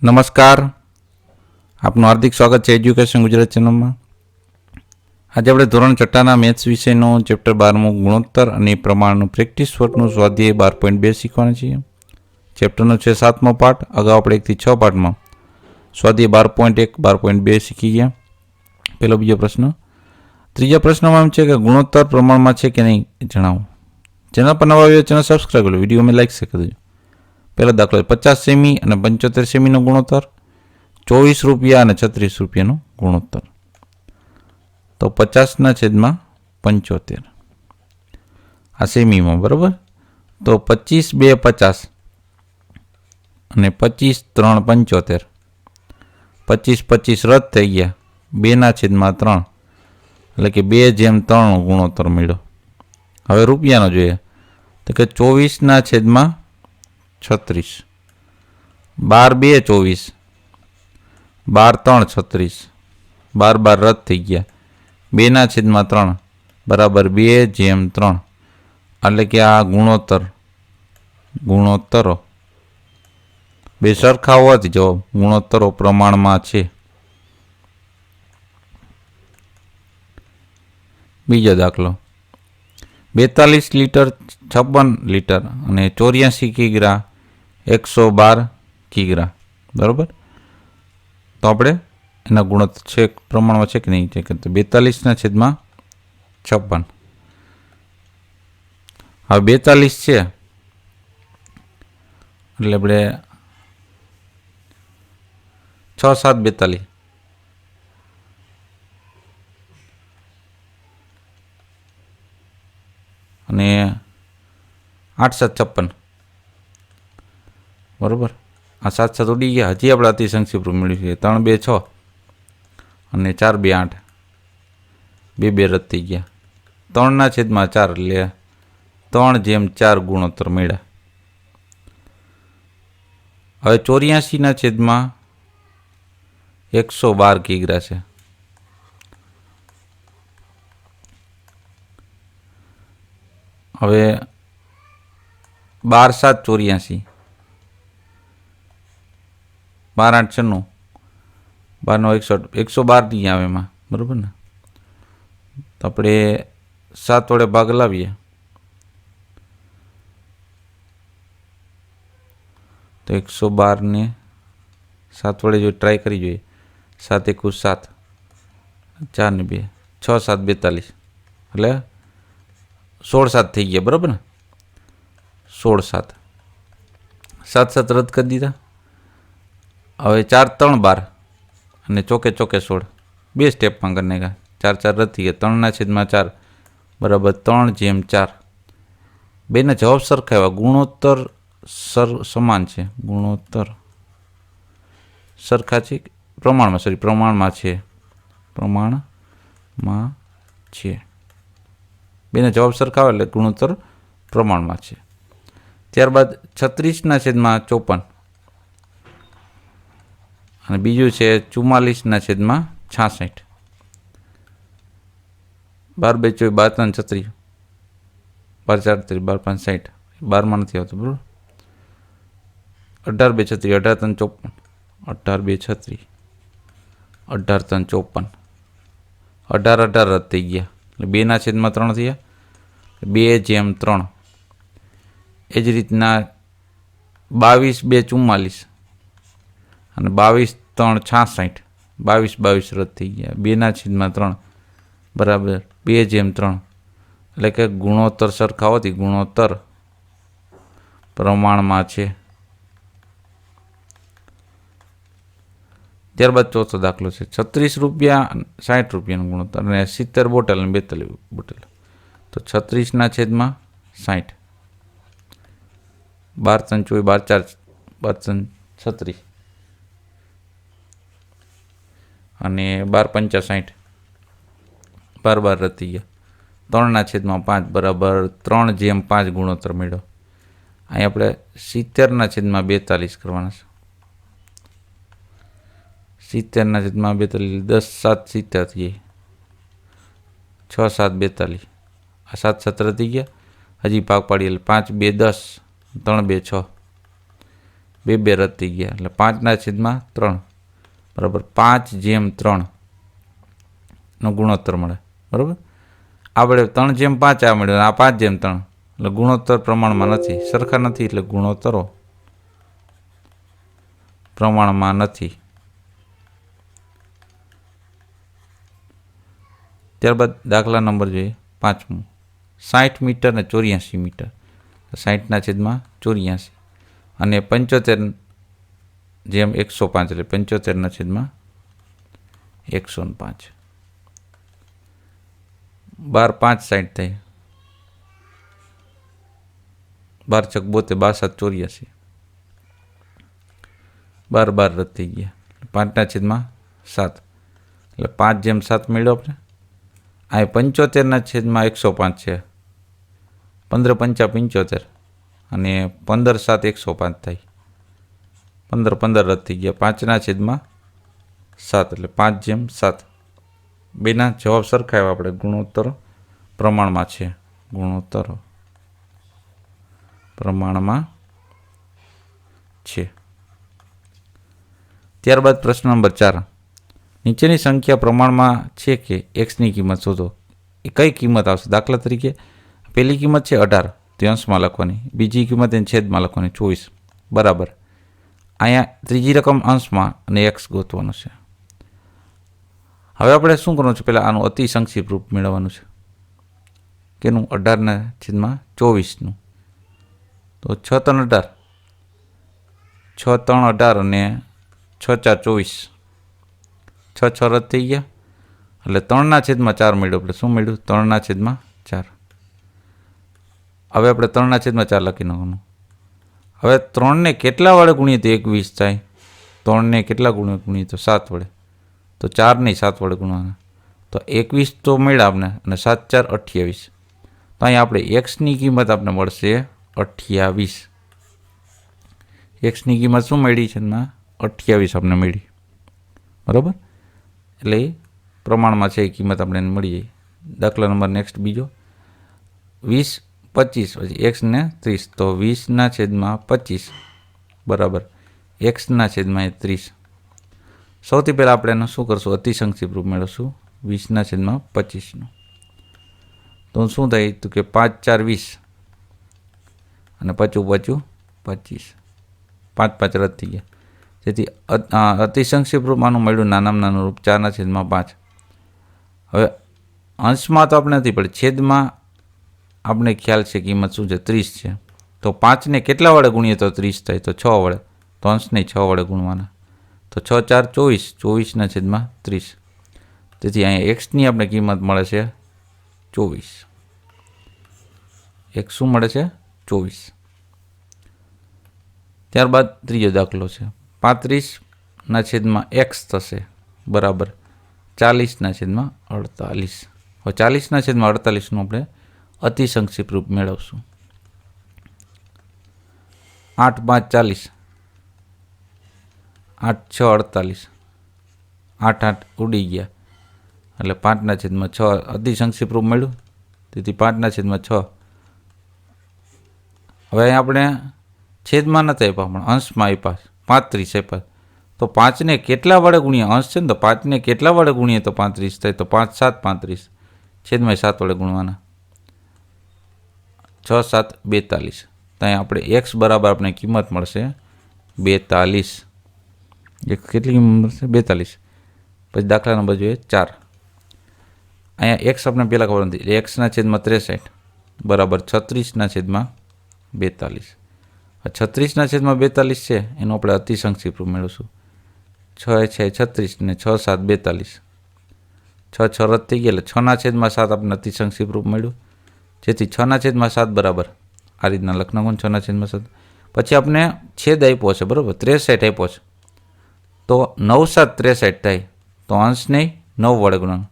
નમસ્કાર, આપનું હાર્દિક સ્વાગત છે એજ્યુકેશન ગુજરાત ચેનલમાં. આજે આપણે ધોરણ છઠ્ઠાના મેથ્સ વિષયનું ચેપ્ટર 12મું ગુણોત્તર અને પ્રમાણનું પ્રેક્ટિસ વર્કનું સ્વાધ્યાય 12.2 શીખવાના છીએ. ચેપ્ટરનો છે 7મો પાઠ. અગાઉ આપણે 1 થી 6 પાઠમાં સ્વાધ્યાય 12.1, 12.2 શીખી ગયા. પહેલો બીજો પ્રશ્ન. ત્રીજા પ્રશ્નમાં એમ છે કે ગુણોત્તર પ્રમાણમાં છે કે નહીં જણાવો. ચેનલ પર નવા આવ્યો ચેનલ સબસ્ક્રાઈબ કરો, વિડીયો મેં લાઈક કરી દેજો. પહેલો દાખલો 50 સેમી અને 75 સેમીનો ગુણોત્તર, 24 રૂપિયા અને 36 રૂપિયાનો ગુણોત્તર. તો 50/75 આ સેમીમાં, બરાબર. તો 25 2 50 અને 25 3 75. 25 25 રદ થઈ ગયા, 2/3 એટલે કે 2/3 ગુણોત્તર મળ્યો. હવે રૂપિયાનો જોઈએ તો કે 24/36, 12 2 24, 12 3 36, 12 રદ થઈ ગયા, 2/3 બરાબર 2/3. એટલે કે આ ગુણોત્તરો બે સરખા હોવાથી જવાબ ગુણોત્તરો પ્રમાણમાં છે. બીજો દાખલો 42 લીટર, 56 લીટર અને 84 કિગ્રા, 112 કિગ્રા, બરાબર. તો આપણે એના ગુણોત્તર છે પ્રમાણમાં છે કે નહીં છે કે 42/56. હવે 42 છે એટલે આપણે 6 7 42 અને 8 7 56, બરાબર. આ 7 7 ઉડી ગયા. હજી આપણે અતિ સંક્ષિપ્ત મેળવ્યું છે 3 2 6 અને 4 2 8, 2 2 રદ થઈ ગયા. 3/4 એટલે 3/4 ગુણોત્તર મળ્યા. હવે 84/112 કિગ્રા છે. હવે 12 7 84, 12 8 96, 12 61, 112 નહીં આવે એમાં, બરાબર ને. તો આપણે 7 વડે ભાગ લાવીએ તો 112 ને 7 વડે જો ટ્રાય કરી જોઈએ, 7 1 7, 4 ને 2 6 7 42 એટલે 16 7 થઈ ગયા, બરાબર ને. 16 7 7 7 રદ કરી દીધા. હવે 4 3 12 અને ચોકે 16, બે સ્ટેપમાં કરી નાખ્યા. 4 4 રદ થઈ ગયા. 3/4 બરાબર 3/4. બેના જવાબ સરખા આવ્યા. ગુણોત્તર સમાન છે. ગુણોત્તર સરખા છે પ્રમાણમાં છે. બેના જવાબ સરખા આવે એટલે ગુણોત્તર પ્રમાણમાં છે. ત્યારબાદ 36/54 અને બીજું છે 44/66. 12 2 24, 12 3 36, 12 4 12 5 60, 12માં નથી આવતું, બરાબર. 18 2 36, 18 3 54, 18 2 36, 18 3 54, 18 18 રદ થઈ ગયા એટલે 2/3 થયા, 2/3. એ જ રીતના 22 2 44 અને 22 3 66, 22 22 રદ થઈ ગયા, 2/3 બરાબર 2/3. એટલે કે ગુણોત્તર સરખા હોવાથી ગુણોત્તર પ્રમાણમાં છે. ત્યારબાદ ચોથો દાખલો છે 36 રૂપિયા 60 રૂપિયાનો ગુણોત્તર અને 70 બોટલ અને 42 બોટલ. તો 36/60, 12 3 24, 12 4 12 3 36 અને 12 5 60, 12 રદ થઈ ગયા. 3/5 બરાબર 3/5 ગુણોત્તર મળ્યો. અહીં આપણે 70/42 કરવાના છે. 70/42 10 7 70 થઈ જાય, 6 7 42, આ 7 7 રદ થઈ ગયા. હજી ભાગ પાડીએ એટલે 5 2 10, 3 2 6, બે બે રદ થઈ ગયા એટલે 5/3 બરાબર 5/3 નો ગુણોત્તર મળે. બરાબર, આપણે 3/5 આ મળ્યો, આ 5/3 એટલે ગુણોત્તર પ્રમાણમાં નથી, સરખા નથી એટલે ગુણોત્તરો પ્રમાણમાં નથી. ત્યારબાદ દાખલા નંબર જોઈએ 5મો. 60 મીટર અને 84 મીટર. 60/84 અને 75/105 એટલે 75/105. 12 5 60 થાય. 12 × 72 12 7 84. 12 12 રદ થઈ ગયા. 5/7 એટલે 5/7 મળ્યો આપણે. આ 75/105 છે. 15 5 75 અને 15 7 105 થાય. 15 15 રદ થઈ ગયા. 5/7 એટલે 5/7. બેના જવાબ સરખા આવ્યા. આપણે ગુણોત્તર પ્રમાણમાં છે. ગુણોત્તર પ્રમાણમાં છે. ત્યારબાદ પ્રશ્ન નંબર 4. નીચેની સંખ્યા પ્રમાણમાં છે કે એક્સની કિંમત શોધો. એ કઈ કિંમત આવશે? દાખલા તરીકે પહેલી કિંમત છે 18, તે અંશમાં લખવાની. બીજી કિંમત એને છેદમાં લખવાની 24. બરાબર, અહીંયા ત્રીજી રકમ અંશમાં અને એક્સ ગોતવાનું છે. હવે આપણે શું કરવાનું છે? પહેલાં આનું અતિ સંક્ષિપ્ત રૂપ મેળવવાનું છે. કેનું? 18/24નું. તો 6 3 18, 6 3 18 અને 6 4 24. 6 6 રદ થઈ ગયા એટલે 3/4 મળ્યું. આપણે શું મળ્યું? 3/4. હવે આપણે 3/4 લખી નાખવાનું. હવે 3ને કેટલા વડે ગુણીએ તો 21 થાય? 3ને કેટલા ગુણીએ તો 7 વડે. તો 4 નહીં 7 વડે ગુણવાના. તો 21 તો મળ્યા આપણે અને 7 4 28. તો અહીંયા આપણે એક્સની કિંમત આપણે મળશે 28. એક્સની કિંમત શું મળી છે? 28 આપણે મળી. બરાબર, એટલે એ પ્રમાણમાં છે. એ કિંમત આપણે મળી જાય. દાખલા નંબર નેક્સ્ટ બીજો 20 25 પછી એક્સને 30. તો 20/25 બરાબર x/30. સૌથી પહેલાં આપણે એનું શું કરશું? અતિ સંક્ષિપ્ત રૂપ મેળવશું 20/25નું. તો શું થાય? તો કે 5 4 20 અને 5 5 25. 5 5 રદ થઈ ગયા. તેથી અતિ સંક્ષિપ્ત રૂપ આનું મળ્યું નાનામાં નાનું રૂપ 4/5. હવે અંશમાં તો આપણે નથી, પણ છેદમાં આપણે ખ્યાલ છે કિંમત શું છે? 30 છે. તો 5ને કેટલા વડે ગુણીએ તો 30 થાય? તો 6 વડે. તો અંશને 6 વડે ગુણવાના. તો 6 4 24. 24/30. તેથી અહીંયા એક્સની આપણે કિંમત મળે છે 24. એક્સ શું મળે છે? 24. ત્યારબાદ ત્રીજો દાખલો છે 35/x થશે બરાબર 40/48. હવે 40/48નું આપણે અતિ સંક્ષિપ્ત રૂપ મેળવશું. 8 5 40, 8 6 48, 8 8 ઉડી ગયા એટલે 5/6 અતિ સંક્ષિપ્ત રૂપ મળ્યું. તેથી 5/6. હવે અહીં આપણે છેદમાં નથી આપ્યા પણ અંશમાં આપ્યા 35 આપ્યા. તો 5ને કેટલા વડે ગુણીએ? અંશ છે ને, તો 5ને કેટલા વડે ગુણીએ તો 35 થાય? તો 5 7 35. છેદમાં 7 વડે ગુણવાના. 6 7 42. તો અહીં આપણે એક્સ બરાબર આપણે કિંમત મળશે 42. કેટલી કિંમત મળશે? 42. પછી દાખલા નંબર જોઈએ 4. અહીંયા એક્સ આપણે પહેલાં ખબર નથી. x/63 બરાબર 36/42. 36/42 છે એનું આપણે અતિ સંક્ષિપ્ત રૂપ મેળવશું. 6 6 36 ને 6 7 42. 6 6 રદ થઈ ગયા એટલે 6/7 આપણે અતિ સંક્ષિપ્ત રૂપ મળ્યું. જેથી 6/7 બરાબર આ રીતના લખ નાખો 6/7. પછી આપણે છેદ આપ્યો છે બરાબર 63 આપ્યો છે. તો 9 7 63 થાય. તો અંશ નહીં 9 વડે ગુણવાનું.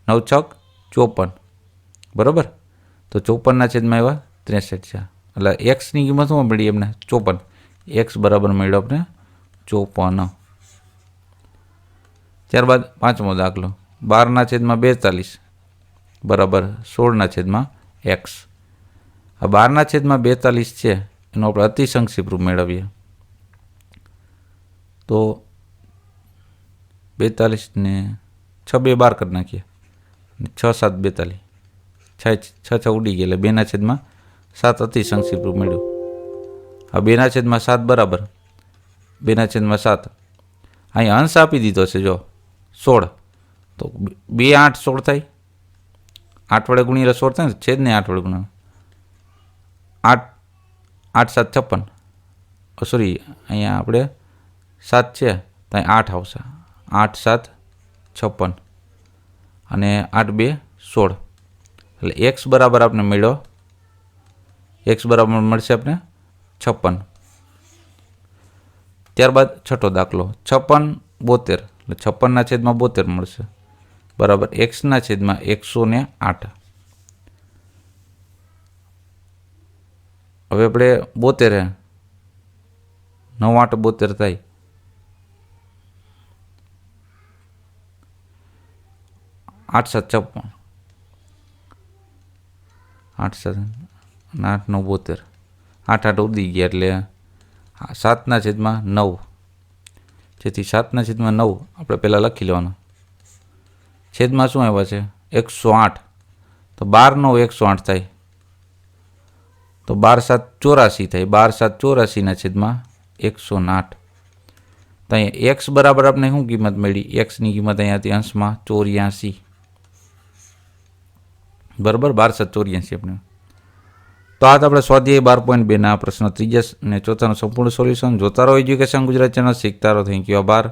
9 6 54 બરાબર. તો 54/માં આવ્યા 63 છે. એટલે એક્સની કિંમત શું મળી એમને? 54. એક્સ બરાબર મળ્યો આપણે 54. ત્યારબાદ પાંચમો દાખલો 12/42 બરાબર 16/x. આ 12/42 છે એનું આપણે અતિ સંક્ષિપ્ત રૂપ મેળવીએ. તો 42 ને 6 2 12 કરી નાખીએ. 6 7 42. 6 ઉડી ગયા એટલે 2/7 અતિ સંક્ષિપ્ત રૂપ મળ્યું. હવે 2/7 બરાબર 2/7. અહીં અંશ આપી દીધો છે જો 16, તો 2 8 16 થાય. 8 વડે ગુણ્યા 16 થાય ને, છેદ ને 8 વડે ગુણ્યા 8 8 7 56. સોરી, અહીંયા આપણે 7 છે તો અહીં 8 આવશે. 8 7 56 અને 8 2 16. એટલે એક્સ બરાબર આપણે મળ્યો, એક્સ બરાબર મળશે આપણે 56. ત્યારબાદ છઠ્ઠો દાખલો 56 72, એટલે 56/72 મળશે બરાબર એક્સના છેદમાં 108. હવે આપણે 72 9 8 72 થાય. 8 7 56, 8 7 8 9 72, 8 8 ઉડી ગયા એટલે 7/9. જેથી 7/9 આપણે પહેલાં લખી લેવાનું. છેદમાં શું આવ્યા છે 108, તો 12 9 108 થાય. તો 12 7 84 થાય. 12 7 84/108. તો અહીંયા એક્સ બરાબર આપણે શું કિંમત મળી? એક્સની કિંમત અહીંયાથી અંશમાં 84 બરાબર 12 7 84 આપણે. તો આ તો આપણે સ્વાધ્યાય 12.2 પ્રશ્ન ત્રીજા અને ચોથાનું સંપૂર્ણ સોલ્યુશન જોતા રહો એજ્યુકેશન ગુજરાત ચેનલ, શીખતા રહો. થેન્ક યુ, આભાર.